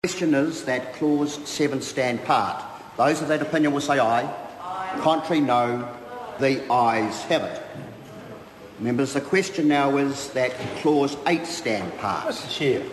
The question is that Clause 7 stand part. Those of that opinion will say aye. Aye. Contrary, no. The ayes have it. Members, the question now is that Clause 8 stand part. Mr. Chair.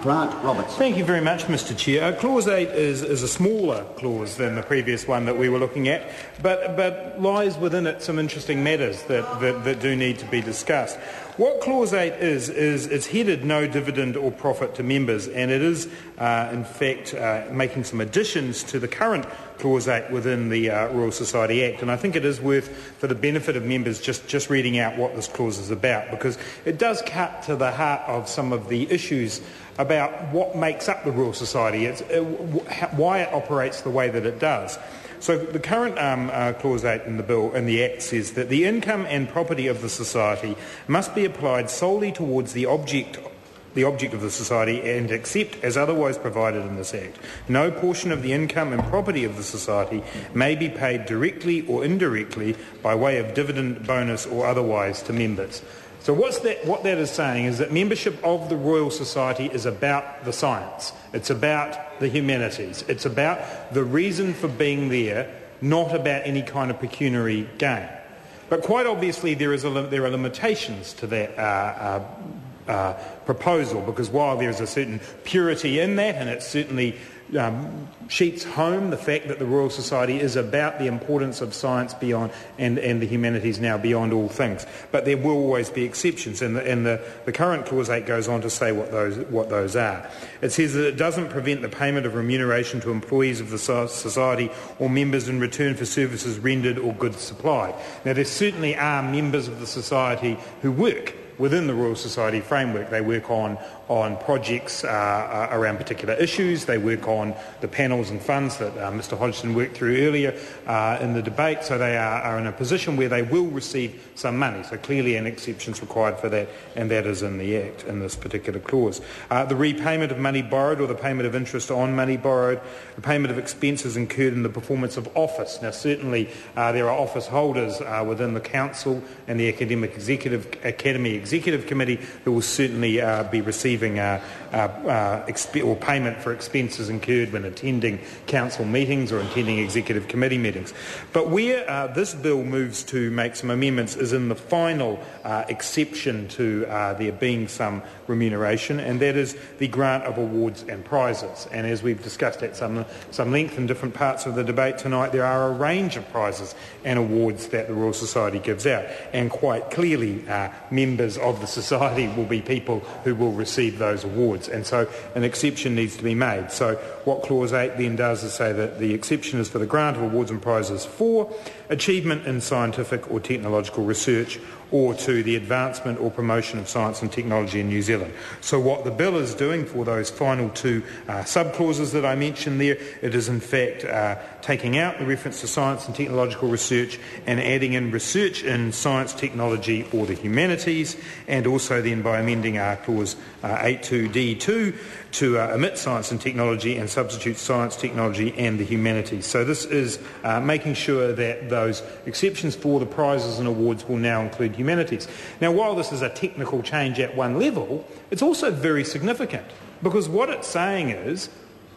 Grant Roberts. Thank you very much, Mr. Chair. Clause 8 is a smaller clause than the previous one that we were looking at, but lies within it some interesting matters that do need to be discussed. What Clause 8 is it's headed no dividend or profit to members, and it is, in fact, making some additions to the current Clause 8 within the Royal Society Act. And I think it is worth, for the benefit of members, just reading out what this clause is about, because it does cut to the heart of some of the issues about what makes up the Royal Society, why it operates the way that it does. So the current Clause 8 in the Bill, in the Act, says that the income and property of the Society must be applied solely towards the object of the Society and except as otherwise provided in this Act. No portion of the income and property of the Society may be paid directly or indirectly by way of dividend, bonus or otherwise to members. So what that is saying is that membership of the Royal Society is about the science. It's about the humanities. It's about the reason for being there, not about any kind of pecuniary gain. But quite obviously there are limitations to that proposal, because while there is a certain purity in that, and it certainly sheets home the fact that the Royal Society is about the importance of science beyond and the humanities now beyond all things. But there will always be exceptions, and the current Clause 8 goes on to say what those are. It says that it doesn't prevent the payment of remuneration to employees of the Society or members in return for services rendered or goods supplied. Now, there certainly are members of the Society who work within the Royal Society framework. They work on projects around particular issues. They work on the panels and funds that Mr Hodgson worked through earlier in the debate. So they are in a position where they will receive some money. So clearly an exception is required for that, and that is in the Act in this particular clause. The repayment of money borrowed or the payment of interest on money borrowed, the payment of expenses incurred in the performance of office. Now certainly there are office holders within the Council and the Academy Executive Committee who will certainly be receiving or payment for expenses incurred when attending council meetings or attending executive committee meetings. But where this bill moves to make some amendments is in the final exception to there being some remuneration, and that is the grant of awards and prizes. And as we've discussed at some length in different parts of the debate tonight, there are a range of prizes and awards that the Royal Society gives out, and quite clearly members of the Society will be people who will receive those awards, and so an exception needs to be made. So what Clause 8 then does is say that the exception is for the grant of awards and prizes for achievement in scientific or technological research or to the advancement or promotion of science and technology in New Zealand. So what the bill is doing for those final two sub-clauses that I mentioned there, it is in fact taking out the reference to science and technological research and adding in research in science, technology or the humanities, and also then by amending Clause 8.2d2 to omit science and technology and substitute science, technology and the humanities. So this is making sure that those exceptions for the prizes and awards will now include humanities. Now, while this is a technical change at one level, it's also very significant, because what it's saying is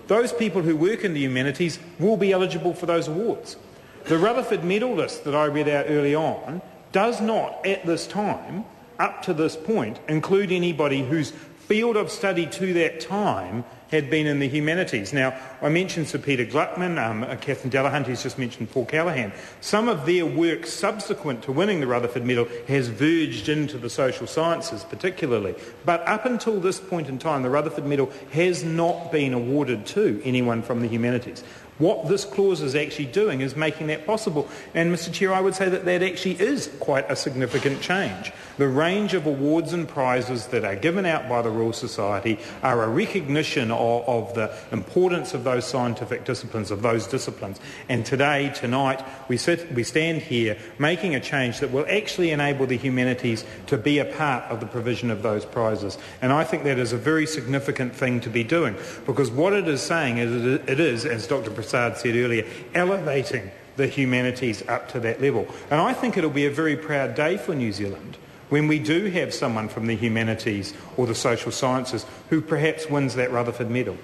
those people who work in the humanities will be eligible for those awards. The Rutherford Medal list that I read out early on does not, at this time, up to this point, include anybody whose field of study to that time had been in the humanities. Now, I mentioned Sir Peter Gluckman, Catherine Delahunty's just mentioned Paul Callaghan. Some of their work subsequent to winning the Rutherford Medal has verged into the social sciences particularly. But up until this point in time, the Rutherford Medal has not been awarded to anyone from the humanities. What this clause is actually doing is making that possible. And, Mr Chair, I would say that that actually is quite a significant change. The range of awards and prizes that are given out by the Royal Society are a recognition of the importance of those scientific disciplines, of those disciplines. And today, tonight, we stand here making a change that will actually enable the humanities to be a part of the provision of those prizes. And I think that is a very significant thing to be doing, because what it is saying is it is, as Dr Prasad said earlier, elevating the humanities up to that level. And I think it'll be a very proud day for New Zealand when we do have someone from the humanities or the social sciences who perhaps wins that Rutherford Medal.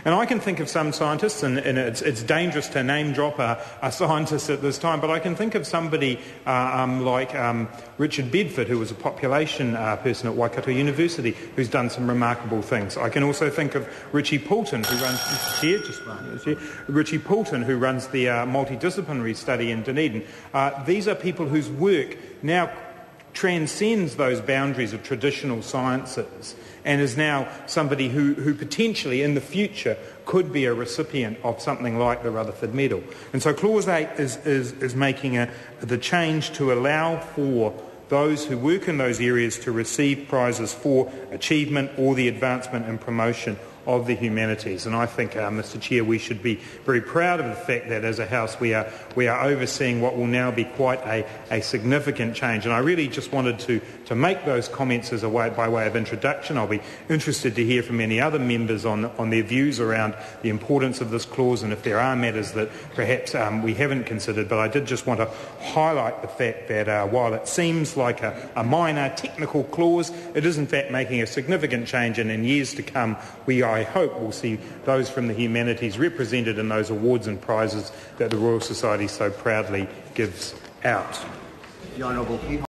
And I can think of some scientists, and it's dangerous to name drop a scientist at this time, but I can think of somebody like Richard Bedford, who was a population person at Waikato University, who's done some remarkable things. I can also think of Richie Poulton, who runs Richie Poulton, who runs the multidisciplinary study in Dunedin. These are people whose work now transcends those boundaries of traditional sciences and is now somebody who potentially in the future could be a recipient of something like the Rutherford Medal. And so Clause 8 is making the change to allow for those who work in those areas to receive prizes for achievement or the advancement and promotion of the humanities. And I think, Mr Chair, we should be very proud of the fact that as a House we are overseeing what will now be quite a significant change. And I really just wanted to make those comments by way of introduction. I'll be interested to hear from any other members on their views around the importance of this clause and if there are matters that perhaps we haven't considered. But I did just want to highlight the fact that while it seems like a minor technical clause, it is in fact making a significant change, and in years to come I hope we'll see those from the humanities represented in those awards and prizes that the Royal Society so proudly gives out. The Honourable